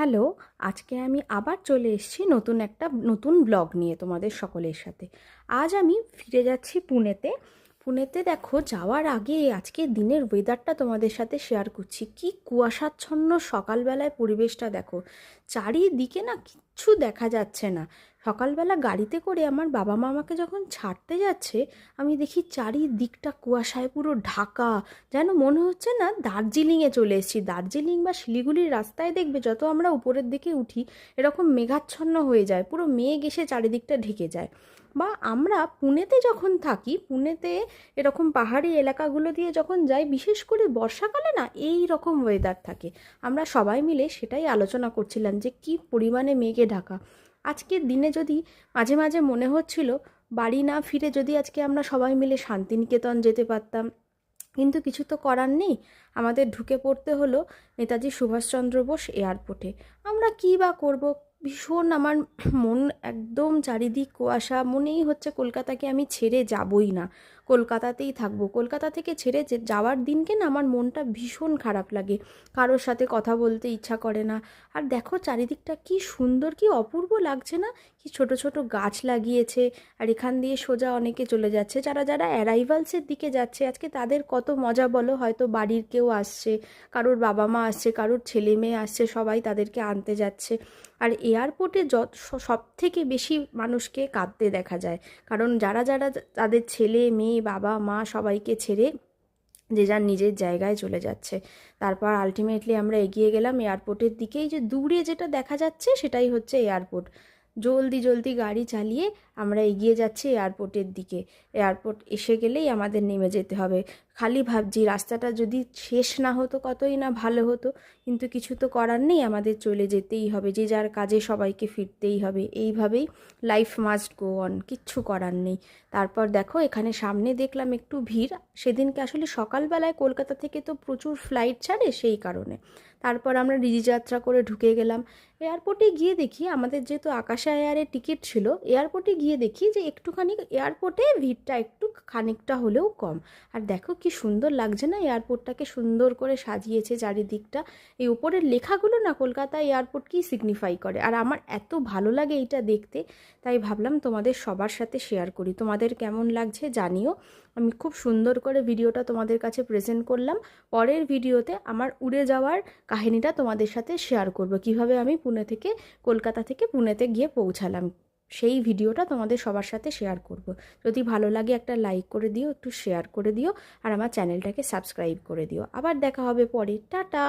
Hello, আজকে আমি আবার চলে এসেছি নতুন ব্লগ নিয়ে তোমাদের সকলের সাথে। আজ আমি ফিরে যাচ্ছি পুনেতে। পুনেতে দেখো, যাওয়ার আগে আজকে দিনের ওয়েদারটা তোমাদের সাথে শেয়ার করছি। কি কুয়াশাচ্ছন্ন সকালবেলায় পরিবেশটা দেখো, চারিদিকে না কিচ্ছু দেখা যাচ্ছে না। সকালবেলা গাড়িতে করে আমার বাবা মা আমাকে যখন ছাড়তে যাচ্ছে, আমি দেখি চারিদিকটা কুয়াশায় পুরো ঢাকা। যেন মনে হচ্ছে না দার্জিলিংয়ে চলে এসেছি। দার্জিলিং বা শিলিগুড়ির রাস্তায় দেখবে যত আমরা উপরের দিকে উঠি এরকম মেঘাচ্ছন্ন হয়ে যায়, পুরো মেঘ এসে চারিদিকটা ঢেকে যায়। বা আমরা পুনেতে যখন থাকি, পুনেতে এরকম পাহাড়ি এলাকাগুলো দিয়ে যখন যাই, বিশেষ করে বর্ষাকালে না এই রকম ওয়েদার থাকে। আমরা সবাই মিলে সেটাই আলোচনা করছিলাম যে কি পরিমাণে মেঘে ঢাকা। আজকের দিনে যদি মাঝে মাঝে মনে হচ্ছিল বাড়ি না ফিরে যদি আজকে আমরা সবাই মিলে শান্তিনিকেতন যেতে পারতাম, কিন্তু কিছু তো করার নেই। আমাদের ঢুকে পড়তে হলো নেতাজি সুভাষচন্দ্র বোস এয়ারপোর্টে। আমরা কী বা করব, ভীষণ আমার মন একদম চারিদিক কুয়াশা, মনেই হচ্ছে কলকাতাকে আমি ছেড়ে যাবই না, কলকাতাতেই থাকবো। কলকাতা থেকে ছেড়ে যাওয়ার দিনকে না আমার মনটা ভীষণ খারাপ লাগে, কারোর সাথে কথা বলতে ইচ্ছা করে না। আর দেখো চারিদিকটা কি সুন্দর, কি অপূর্ব লাগছে না? কি ছোট ছোট গাছ লাগিয়েছে, আর এখান দিয়ে সোজা অনেকে চলে যাচ্ছে, যারা যারা অ্যারাইভালসের দিকে যাচ্ছে আজকে তাদের কত মজা বলো। হয়তো বাড়ির কেউ আসছে, কারোর বাবা মা আসছে, কারোর ছেলে মেয়ে আসছে, সবাই তাদেরকে আনতে যাচ্ছে। আর এয়ারপোর্টে সব থেকে বেশি মানুষকে কাঁদতে দেখা যায়, কারণ যারা যারা তাদের ছেলে মেয়ে বাবা মা সবাইকে ছেড়ে যে যার নিজের জায়গায় চলে যাচ্ছে। তারপর আলটিমেটলি আমরা এগিয়ে গেলাম এয়ারপোর্টের দিকেই। যে দূরে যেটা দেখা যাচ্ছে সেটাই হচ্ছে এয়ারপোর্ট। জলদি জলদি গাড়ি চালিয়ে আমরা এগিয়ে যাচ্ছি এয়ারপোর্টের দিকে। এয়ারপোর্ট এসে গেলেই আমাদের নেমে যেতে হবে। খালি ভাবছি রাস্তাটা যদি শেষ না হতো কতই না ভালো হতো, কিন্তু কিছু তো করার নেই, আমাদের চলে যেতেই হবে, যে যার কাজে সবাইকে ফিরতেই হবে। এইভাবেই লাইফ মাস্ট গো অন, কিচ্ছু করার নেই। তারপর দেখো এখানে সামনে দেখলাম একটু ভিড়। সেদিনকে আসলে সকালবেলায় কলকাতা থেকে তো প্রচুর ফ্লাইট ছাড়ে, সেই কারণে। তারপর আমরা রিজিযাত্রা করে ঢুকে গেলাম। এয়ারপোর্টে গিয়ে দেখি, আমাদের যেহেতু আকাশা এয়ারের টিকিট ছিল, এয়ারপোর্টে গিয়ে দেখি যে একটুখানি এয়ারপোর্টে ভিড়টা একটু খানিকটা হলেও কম। আর দেখো কি সুন্দর লাগছে না, এয়ারপোর্টটাকে সুন্দর করে সাজিয়েছে চারিদিকটা। এই উপরের লেখাগুলো না কলকাতা এয়ারপোর্ট কি সিগনিফাই করে, আর আমার এত ভালো লাগে এইটা দেখতে। তাই ভাবলাম তোমাদের সবার সাথে শেয়ার করি। তোমাদের কেমন লাগছে জানিও। আমি খুব সুন্দর করে ভিডিওটা তোমাদের কাছে প্রেজেন্ট করলাম। পরের ভিডিওতে আমার উড়ে যাওয়ার কাহিনীটা তোমাদের সাথে শেয়ার করব, কিভাবে আমি কলকাতা থেকে পুনেতে গিয়ে পৌঁছালাম। সেই ভিডিওটা তোমাদের সবার সাথে শেয়ার করব। যদি ভালো লাগে একটা লাইক করে দিও, একটু শেয়ার করে দিও, আর আমার চ্যানেলটাকে সাবস্ক্রাইব করে দিও। আবার দেখা হবে পরে। টাটা।